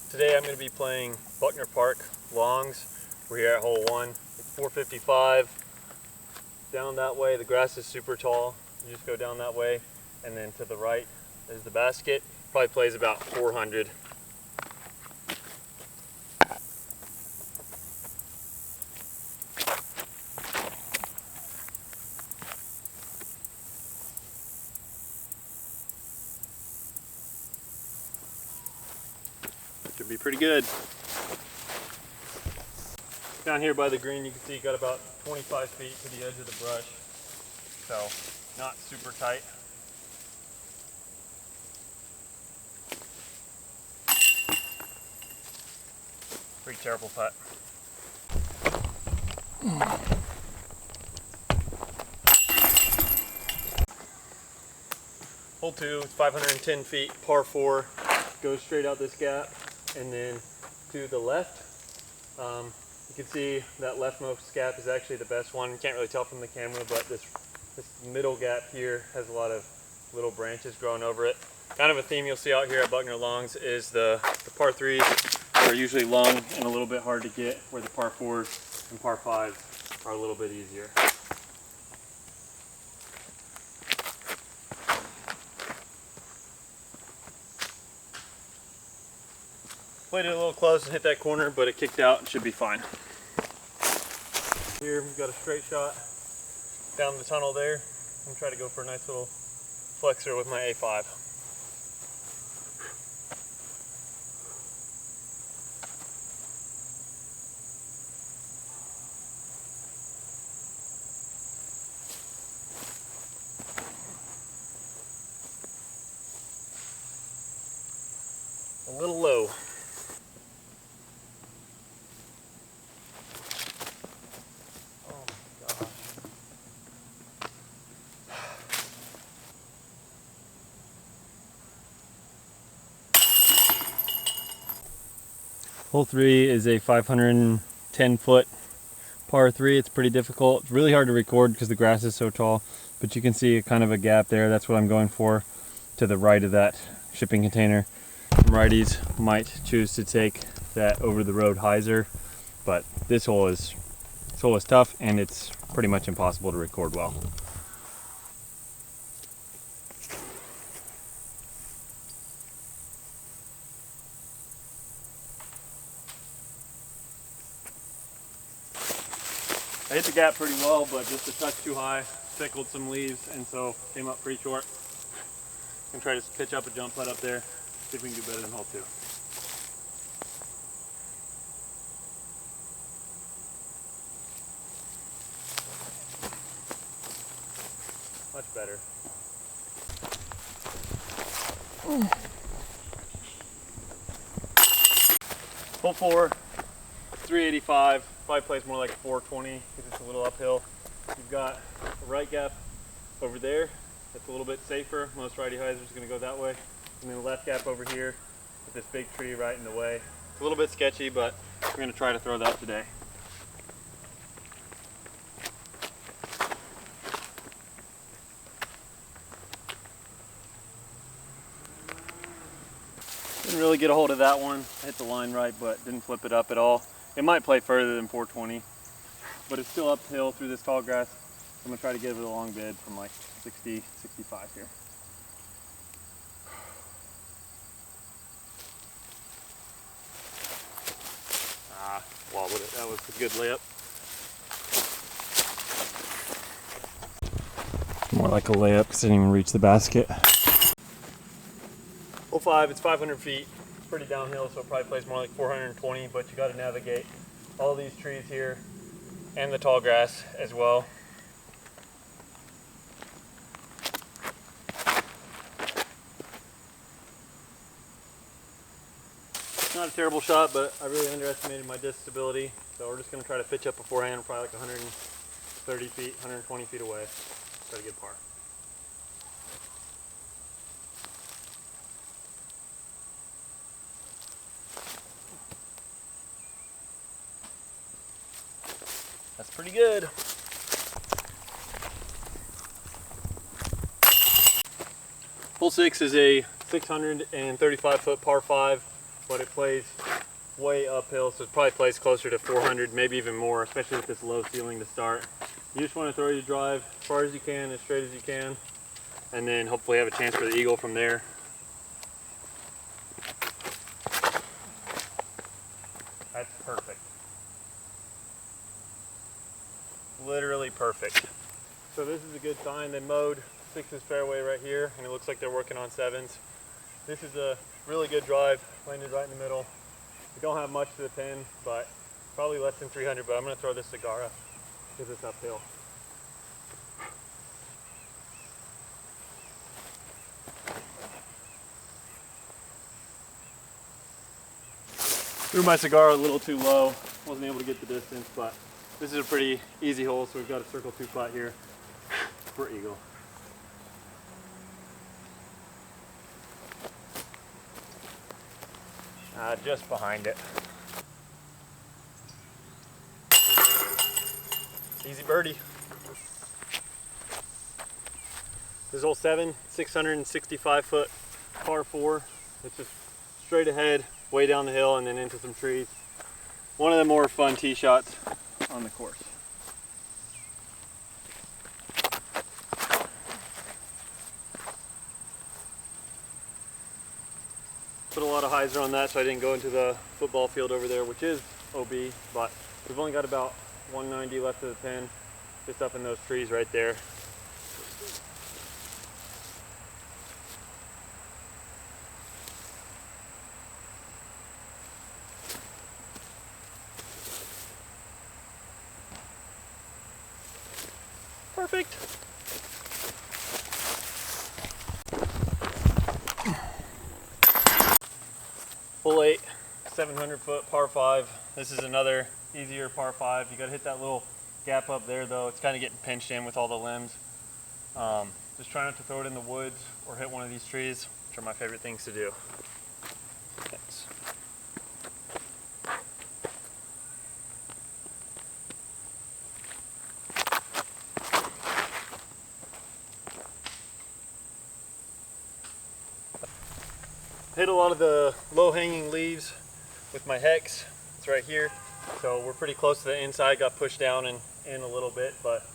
Today I'm going to be playing Buckner Park Longs. We're here at hole 1. It's 455. Down that way, the grass is super tall. You just go down that way, and then to the right is the basket. Probably plays about 400. Should be pretty good. Down here by the green, you can see you got about 25 feet to the edge of the brush. So, not super tight. Pretty terrible putt. Hole 2, it's 510 feet, par 4. Goes straight out this gap, and then to the left, you can see that leftmost gap is actually the best one. You can't really tell from the camera, but this middle gap here has a lot of little branches growing over it. Kind of a theme you'll see out here at Buckner Longs is the par 3s are usually long and a little bit hard to get, where the par 4s and par 5s are a little bit easier. Played it a little close and hit that corner, but it kicked out and should be fine. Here we've got a straight shot down the tunnel there. I'm going to try to go for a nice little flexor with my A5. A little low. Hole 3 is a 510 foot par 3. It's pretty difficult. It's really hard to record because the grass is so tall, but you can see kind of a gap there. That's what I'm going for, to the right of that shipping container. Righties might choose to take that over the road hyzer, but this hole is tough, and it's pretty much impossible to record well. I hit the gap pretty well, but just a touch too high, tickled some leaves, and so came up pretty short. I'm gonna try to pitch up a jump putt up there, see if we can do better than hole 2. Much better. Hole 4, 385. Probably plays more like 420 because it's a little uphill. You've got a right gap over there that's a little bit safer. Most righty hyzers are going to go that way. And then the left gap over here with this big tree right in the way. It's a little bit sketchy, but we're going to try to throw that today. Didn't really get a hold of that one. I hit the line right, but didn't flip it up at all. It might play further than 420, but it's still uphill through this tall grass. I'm gonna try to give it a long bid from like 60, 65 here. Wobbled it. That was a good layup. More like a layup because I didn't even reach the basket. Hole 5, it's 500 feet. It's pretty downhill, so it probably plays more like 420, but you got to navigate all these trees here and the tall grass as well. Not a terrible shot, but I really underestimated my disc stability, so we're just going to try to pitch up beforehand, probably like 130 feet, 120 feet away. Try to get par. That's pretty good. Hole 6 is a 635 foot par 5. but it plays way uphill, so it probably plays closer to 400, maybe even more, especially with this low ceiling to start. You just want to throw your drive as far as you can, as straight as you can, and then hopefully have a chance for the eagle from there. That's perfect. Literally perfect. So this is a good sign. They mowed 6's fairway right here, and it looks like they're working on 7's. This is a really good drive, landed right in the middle. We don't have much to the pin, but probably less than 300, but I'm going to throw this cigar up because it's uphill. Threw my cigar a little too low, wasn't able to get the distance, but this is a pretty easy hole, so we've got a circle 2 putt here for eagle. Just behind it. Easy birdie. This is hole 7, 665 foot par 4. It's just straight ahead, way down the hill, and then into some trees. One of the more fun tee shots on the course. Put a lot of hyzer on that so I didn't go into the football field over there, which is OB, but we've only got about 190 left of the pin, just up in those trees right there. Perfect. Hole 8, 700 foot par 5. This is another easier par 5. You got to hit that little gap up there though. It's kind of getting pinched in with all the limbs. Just try not to throw it in the woods or hit one of these trees, which are my favorite things to do. Thanks. Hit a lot of the low-hanging leaves with my hex. It's right here. So we're pretty close to the inside, got pushed down and in a little bit, but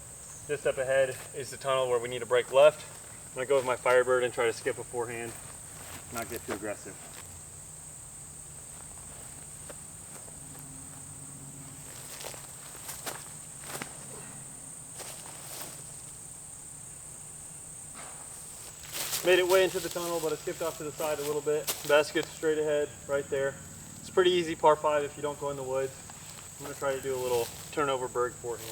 just up ahead is the tunnel where we need to break left. I'm gonna go with my Firebird and try to skip a forehand, not get too aggressive. Made it way into the tunnel, but I skipped off to the side a little bit. Basket's straight ahead, right there. It's pretty easy par 5 if you don't go in the woods. I'm gonna try to do a little turnover bird forehand.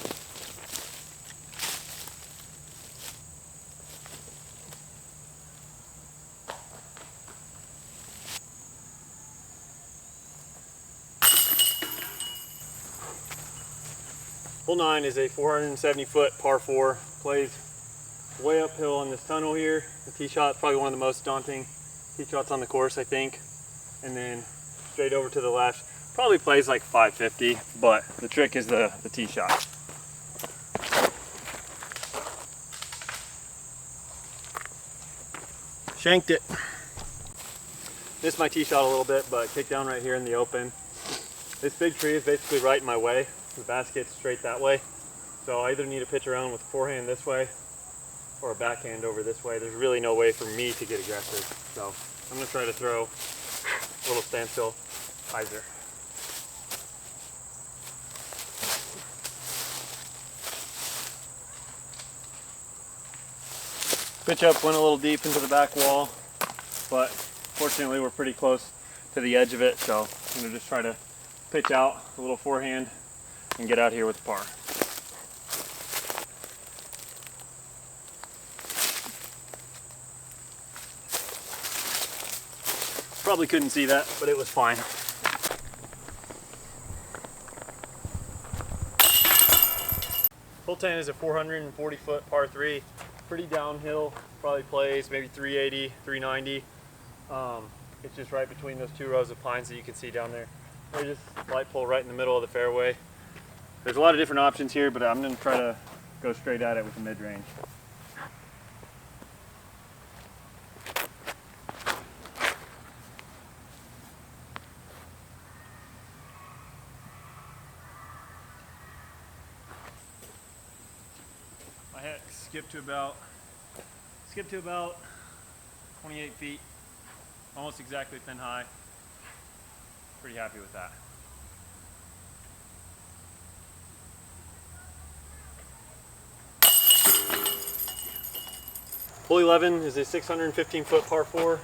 Hole 9 is a 470 foot par 4. Plays way uphill on this tunnel here. The tee shot, probably one of the most daunting tee shots on the course, I think. And then straight over to the left. Probably plays like 550, but the trick is the tee shot. Shanked it. Missed my tee shot a little bit, but kicked down right here in the open. This big tree is basically right in my way. The basket's straight that way. So I either need to pitch around with a forehand this way or a backhand over this way. There's really no way for me to get aggressive. So I'm gonna try to throw a little standstill hyzer. Pitch up went a little deep into the back wall, but fortunately we're pretty close to the edge of it, so I'm gonna just try to pitch out a little forehand and get out here with par. Probably couldn't see that, but it was fine. Hole 10 is a 440 foot par 3. Pretty downhill, probably plays maybe 380, 390. It's just right between those two rows of pines that you can see down there. They just light pole right in the middle of the fairway. There's a lot of different options here, but I'm going to try to go straight at it with the mid-range. I skipped to about 28 feet, almost exactly pin high. Pretty happy with that. Hole 11 is a 615-foot par 4.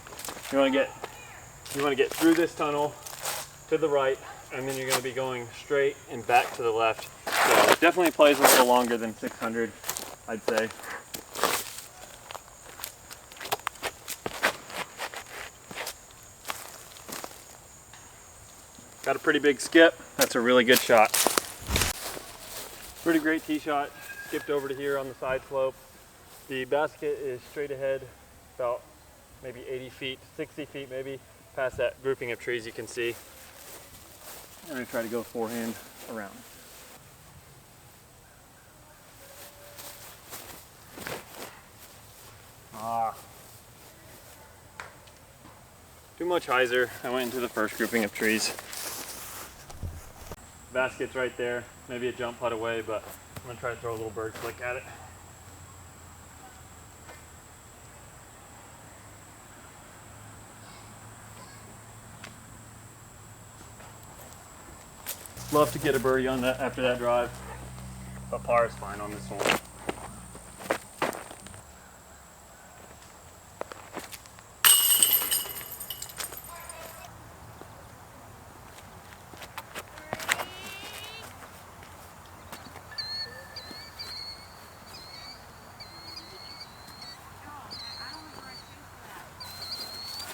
You want to get through this tunnel to the right, and then you're going to be going straight and back to the left. So it definitely plays a little longer than 600, I'd say. Got a pretty big skip. That's a really good shot. Pretty great tee shot. Skipped over to here on the side slope. The basket is straight ahead, about maybe 80 feet, 60 feet maybe, past that grouping of trees you can see. I'm going to try to go forehand around. Too much hyzer. I went into the first grouping of trees. Basket's right there, maybe a jump putt away, but I'm going to try to throw a little bird flick at it. Love to get a birdie on that after that drive, but par is fine on this one.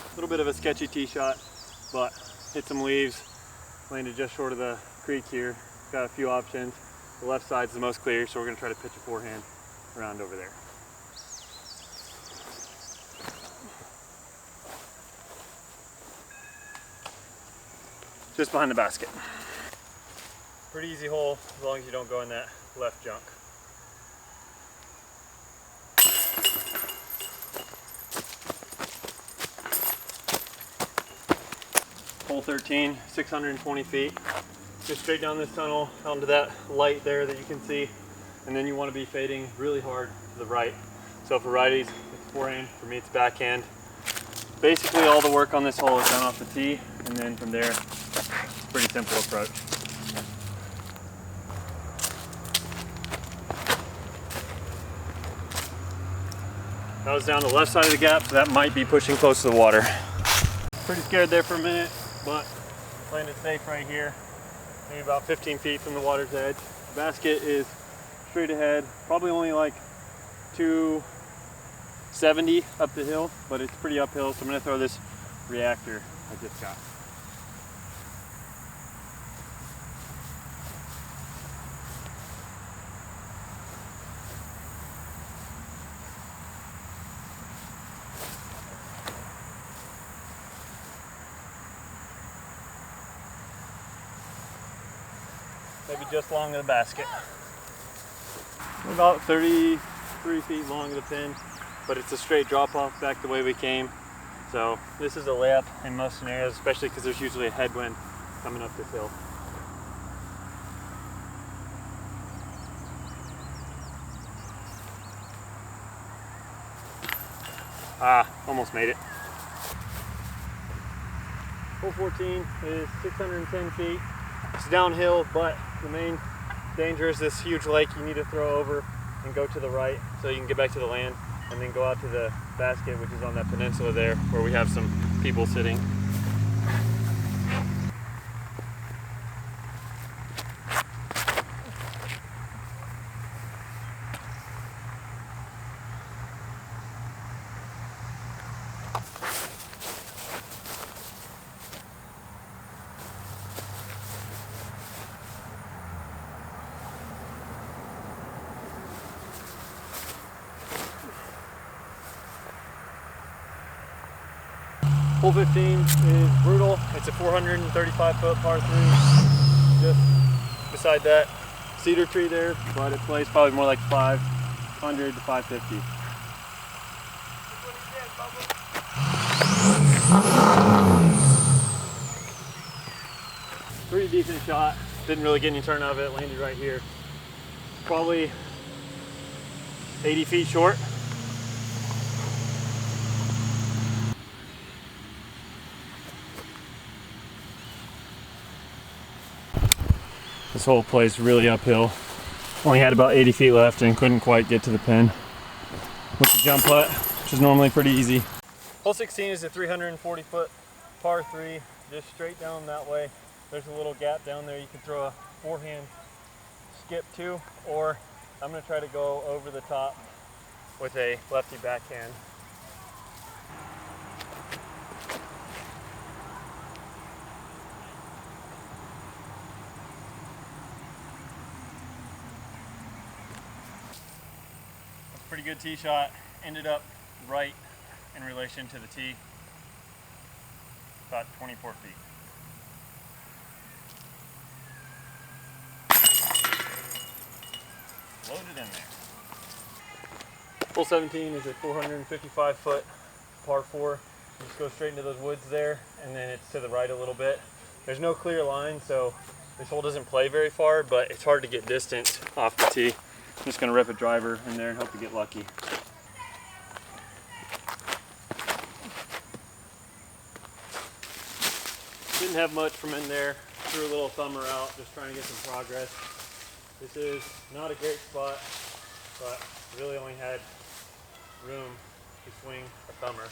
A little bit of a sketchy tee shot, but hit some leaves, landed just short of the creek here. Got a few options. The left side's the most clear, so we're going to try to pitch a forehand around over there. Just behind the basket. Pretty easy hole as long as you don't go in that left junk. Hole 13, 620 feet. Just straight down this tunnel onto that light there that you can see, and then you want to be fading really hard to the right. So for righties, it's forehand. For me, it's backhand. Basically, all the work on this hole is done off the tee, and then from there, pretty simple approach. That was down the left side of the gap, so that might be pushing close to the water. Pretty scared there for a minute, but landed safe right here. Maybe about 15 feet from the water's edge. The basket is straight ahead, probably only like 270 up the hill, but it's pretty uphill, so I'm going to throw this reactor I just got. Maybe just long of the basket. About 33 feet long of the pin, but it's a straight drop off back the way we came. So this is a layup in most scenarios, especially because there's usually a headwind coming up this hill. Almost made it. Hole 14 is 610 feet. It's downhill, but the main danger is this huge lake you need to throw over and go to the right so you can get back to the land, and then go out to the basket, which is on that peninsula there where we have some people sitting. Hole 15 is brutal. It's a 435-foot par 3, just beside that cedar tree there, but it plays probably more like 500 to 550. Pretty decent shot. Didn't really get any turn out of it. Landed right here. Probably 80 feet short. This whole place really uphill. Only had about 80 feet left and couldn't quite get to the pin with the jump putt, which is normally pretty easy. Hole 16 is a 340-foot par 3, just straight down that way. There's a little gap down there. You can throw a forehand skip to, or I'm going to try to go over the top with a lefty backhand. That's a pretty good tee shot. Ended up right in relation to the tee, about 24 feet. Loaded in there. Hole 17 is a 455-foot par 4. You just go straight into those woods there, and then it's to the right a little bit. There's no clear line, so this hole doesn't play very far, but it's hard to get distance off the tee. I'm just going to rip a driver in there and hope to get lucky. Didn't have much from in there. Threw a little thumber out, just trying to get some progress. This is not a great spot, but really only had room to swing a thumber.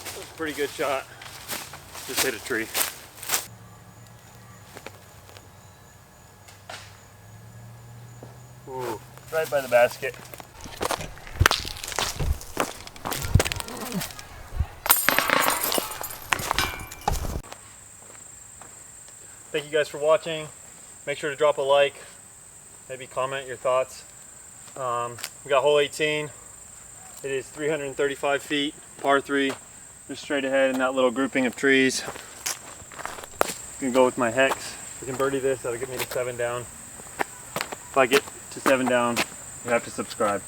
That was a pretty good shot. Just hit a tree. Ooh, right by the basket. Thank you guys for watching. Make sure to drop a like, maybe comment your thoughts. We got hole 18. It is 335 feet, par 3, just straight ahead in that little grouping of trees. I'm gonna go with my hex. If we can birdie this, that'll get me to 7 down. If I get to 7 down, you have to subscribe.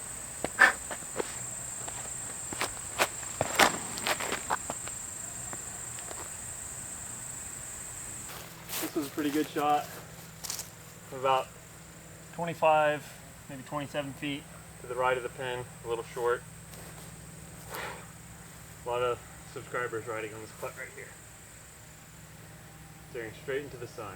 This was a pretty good shot. About 25, maybe 27 feet to the right of the pin, a little short. A lot of subscribers riding on this putt right here. Staring straight into the sun.